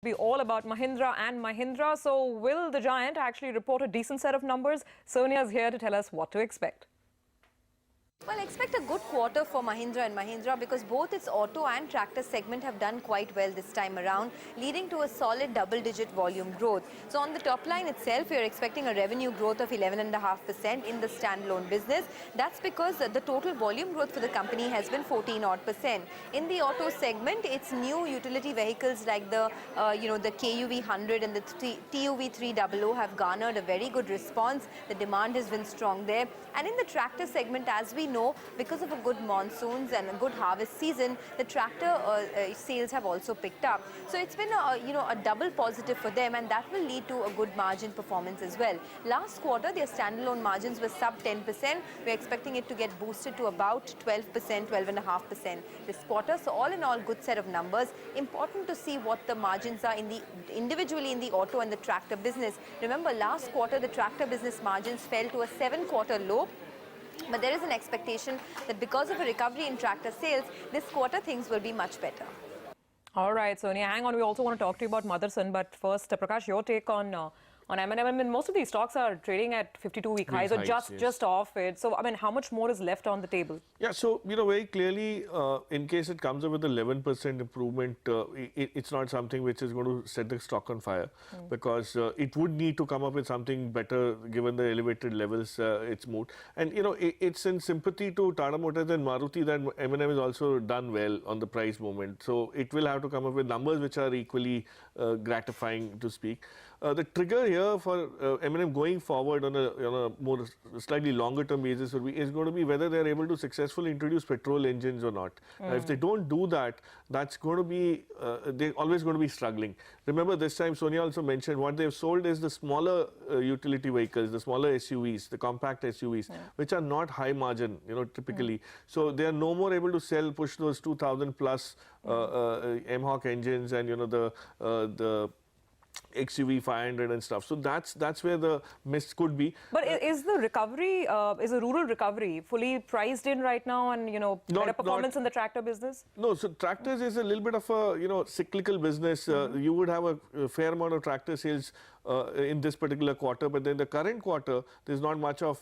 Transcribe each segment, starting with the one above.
Be all about Mahindra and Mahindra. So will the giant actually report a decent set of numbers? Sonia is here to tell us what to expect. Well, expect a good quarter for Mahindra and Mahindra because both its auto and tractor segment have done quite well this time around, leading to a solid double-digit volume growth. So on the top line itself, we are expecting a revenue growth of 11.5% in the standalone business. That's because the total volume growth for the company has been 14-odd%. In the auto segment, its new utility vehicles like the KUV 100 and the TUV 300 have garnered a very good response. The demand has been strong there. And in the tractor segment, as we know, because of a good monsoons and a good harvest season, the tractor sales have also picked up. So it's been a double positive for them, and that will lead to a good margin performance as well. Last quarter, their standalone margins were sub 10%. We're expecting it to get boosted to about 12%, 12.5% this quarter. So all in all, good set of numbers. Important to see what the margins are individually in the auto and the tractor business. Remember, last quarter, the tractor business margins fell to a 7-quarter low. But there is an expectation that because of a recovery in tractor sales, this quarter things will be much better. All right, Sonia, hang on. We also want to talk to you about Motherson. But first, Prakash, your take on M&M. I mean, most of these stocks are trading at 52-week highs or just off it. So, I mean, how much more is left on the table? Yeah, so, very clearly, in case it comes up with a 11% improvement, it's not something which is going to set the stock on fire because it would need to come up with something better given the elevated levels it's moved. And, it's in sympathy to Tata Motors and Maruti that M&M has also done well on the price movement. So, it will have to come up with numbers which are equally gratifying to speak. The trigger here for M&M going forward on a more slightly longer term basis is going to be whether they're able to successfully introduce petrol engines or not. If they don't do that, that's going to be, they're always going to be struggling. Remember this time Sonia also mentioned what they've sold is the smaller utility vehicles, the smaller SUVs, the compact SUVs, which are not high margin, typically. So they are no more able to push those 2,000 plus M-Hawk engines and, the XUV 500 and stuff. So that's where the miss could be. But is the recovery, is the rural recovery fully priced in right now and, better performance in the tractor business? No, so tractors is a little bit of a, cyclical business. You would have a fair amount of tractor sales in this particular quarter, but then the current quarter, there's not much of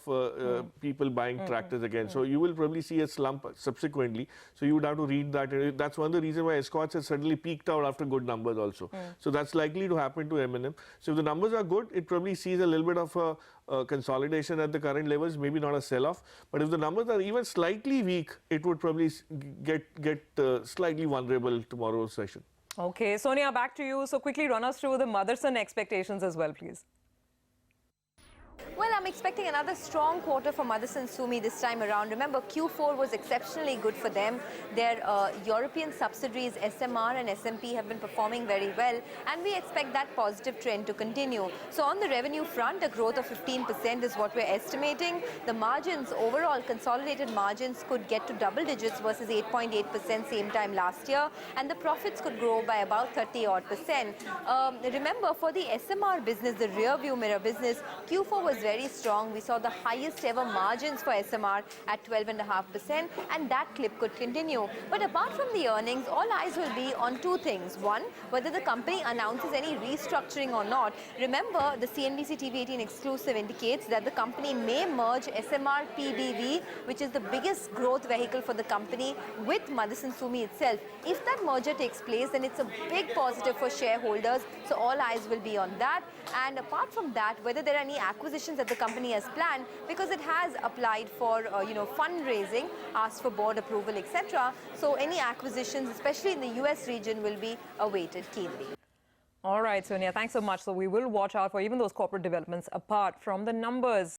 people buying tractors again. So you will probably see a slump subsequently. So you would have to read that. That's one of the reasons why Escorts has suddenly peaked out after good numbers also. So that's likely to happen to M&M. So if the numbers are good, it probably sees a little bit of a consolidation at the current levels, maybe not a sell-off. But if the numbers are even slightly weak, it would probably get slightly vulnerable tomorrow's session. Okay, Sonia, back to you. So quickly run us through the Motherson expectations as well, please. Well, I'm expecting another strong quarter for Motherson Sumi this time around. Remember, Q4 was exceptionally good for them. Their European subsidiaries SMR and SMP have been performing very well, and we expect that positive trend to continue. So on the revenue front, a growth of 15% is what we're estimating. The margins, overall consolidated margins, could get to double digits versus 8.8% same time last year, and the profits could grow by about 30-odd%. Remember, for the SMR business, the rear view mirror business, Q4 was very strong. We saw the highest ever margins for SMR at 12.5%, and that clip could continue. But apart from the earnings, all eyes will be on two things. One, whether the company announces any restructuring or not. Remember, the CNBC-TV18 exclusive indicates that the company may merge SMR PDV, which is the biggest growth vehicle for the company, with Motherson Sumi itself. If that merger takes place, then it's a big positive for shareholders. So all eyes will be on that. And apart from that, whether there are any acquisitions that the company has planned, because it has applied for fundraising, asked for board approval, etc. So any acquisitions, especially in the US region, will be awaited keenly. All right, Sonia, thanks so much. So we will watch out for even those corporate developments apart from the numbers.